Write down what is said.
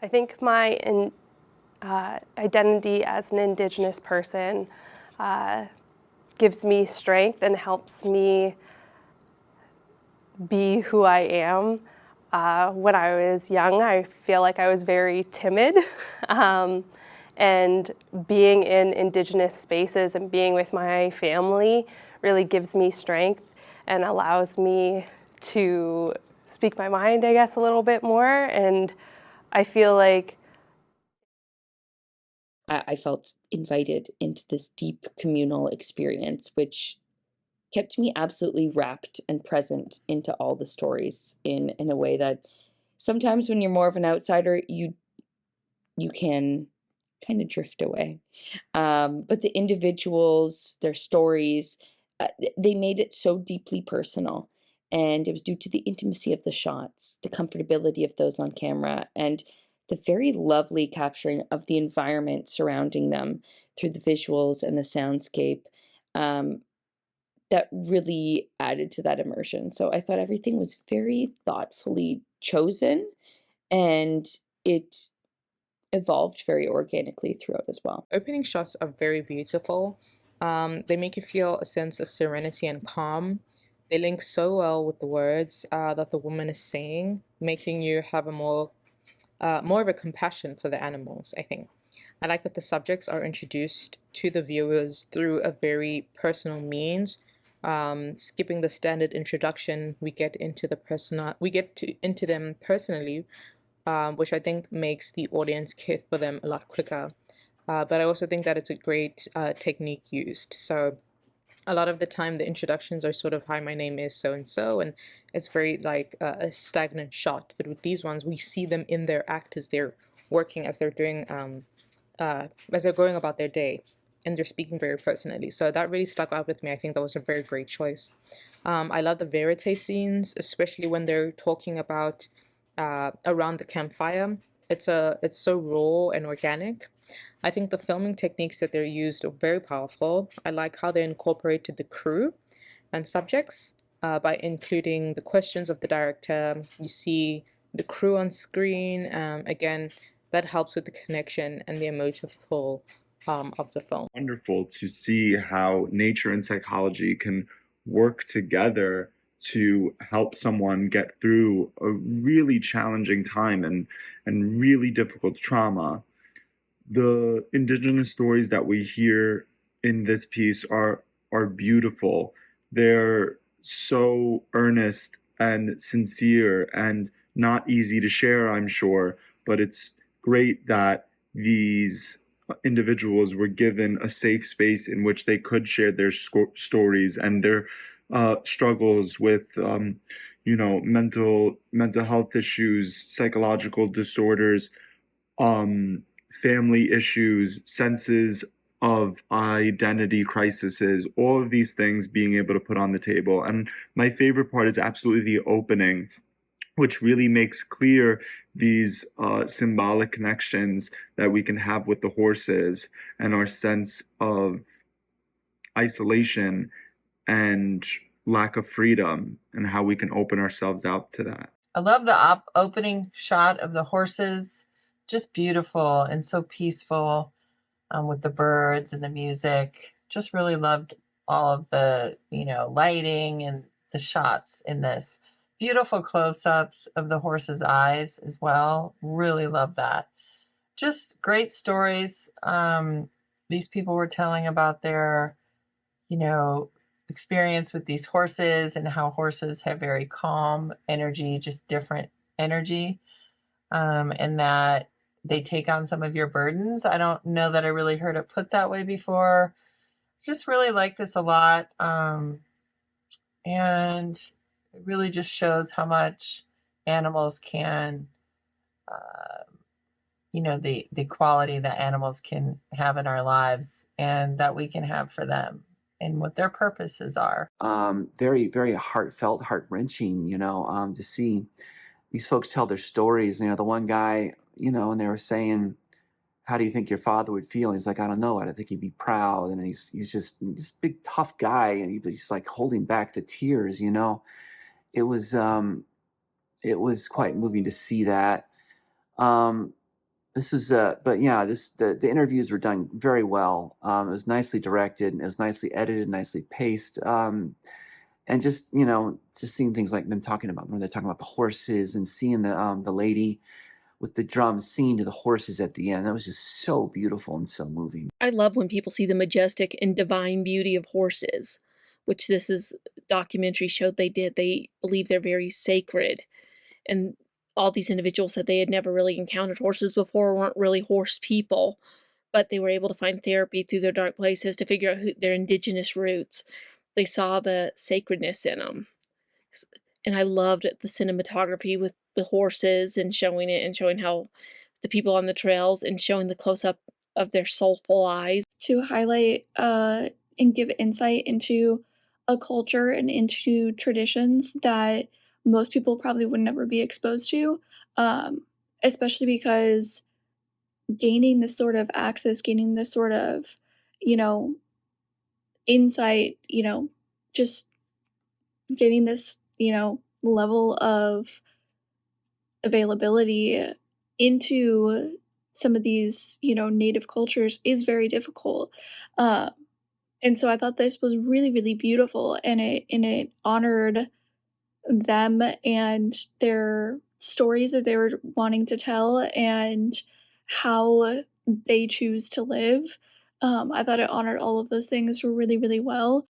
I think my identity as an indigenous person gives me strength and helps me be who I am. When I was young, I feel like I was very timid. And being in indigenous spaces and being with my family really gives me strength and allows me to speak my mind, I guess, a little bit more. And I feel like I felt invited into this deep communal experience, which kept me absolutely wrapped and present into all the stories in a way that sometimes when you're more of an outsider, you can kind of drift away. But the individuals, their stories, they made it so deeply personal. And it was due to the intimacy of the shots, the comfortability of those on camera, and the very lovely capturing of the environment surrounding them through the visuals and the soundscape um, that really added to that immersion. So I thought everything was very thoughtfully chosen and it evolved very organically throughout as well. Opening shots are very beautiful. They make you feel a sense of serenity and calm. They link so well with the words that the woman is saying, making you have a more of a compassion for the animals, I think. I like that the subjects are introduced to the viewers through a very personal means. Skipping the standard introduction, we get into them personally, which I think makes the audience care for them a lot quicker. But I also think that it's a great technique used. So a lot of the time, the introductions are sort of, "Hi, my name is so and so," and it's very like a stagnant shot. But with these ones, we see them in their act as they're working, as they're going about their day, and they're speaking very personally. So that really stuck out with me. I think that was a very great choice. I love the verite scenes, especially when they're talking about around the campfire. It's so raw and organic. I think the filming techniques that they're used are very powerful. I like how they incorporated the crew and subjects by including the questions of the director. You see the crew on screen. Again, that helps with the connection and the emotive pull of the film. Wonderful to see how nature and psychology can work together to help someone get through a really challenging time and really difficult trauma. The indigenous stories that we hear in this piece are beautiful. They're so earnest and sincere and not easy to share, I'm sure, but it's great that these individuals were given a safe space in which they could share their stories and their struggles with mental health issues, psychological disorders, um, family issues, senses of identity crises, all of these things being able to put on the table. And my favorite part is absolutely the opening, which really makes clear these symbolic connections that we can have with the horses and our sense of isolation and lack of freedom and how we can open ourselves out to that. I love the opening shot of the horses. Just beautiful and so peaceful, with the birds and the music. Just really loved all of the, lighting and the shots in this. Beautiful close-ups of the horse's eyes as well. Really love that. Just great stories. These people were telling about their, you know, experience with these horses and how horses have very calm energy, just different energy, and that they take on some of your burdens. I don't know that I really heard it put that way before. Just really like this a lot. And it really just shows how much animals can, uh, the quality that animals can have in our lives and that we can have for them and what their purposes are. Very, very heartfelt, heart wrenching, to see these folks tell their stories. The one guy, and they were saying, how do you think your father would feel? And he's like, I don't know. I don't think he'd be proud. And he's just this big tough guy, and he's like holding back the tears. It was quite moving to see that. Um, this is but yeah, the interviews were done very well. It was nicely directed, and it was nicely edited, nicely paced. And just just seeing things like them talking about when they're talking about the horses, and seeing the lady with the drum singing to the horses at the end. That was just so beautiful and so moving. I love when people see the majestic and divine beauty of horses, which this is documentary showed they did. They believe they're very sacred, and all these individuals said they had never really encountered horses before, weren't really horse people, but they were able to find therapy through their dark places to figure out their indigenous roots. They saw the sacredness in them. And I loved the cinematography with the horses and showing it and showing how the people on the trails and showing the close up of their soulful eyes. To highlight and give insight into a culture and into traditions that most people probably would never be exposed to, especially because gaining this sort of access, gaining this sort of, you know, insight, just getting this, level of availability into some of these, native cultures is very difficult. And so I thought this was really, really beautiful, and it honored them and their stories that they were wanting to tell and how they choose to live. I thought it honored all of those things really, really well.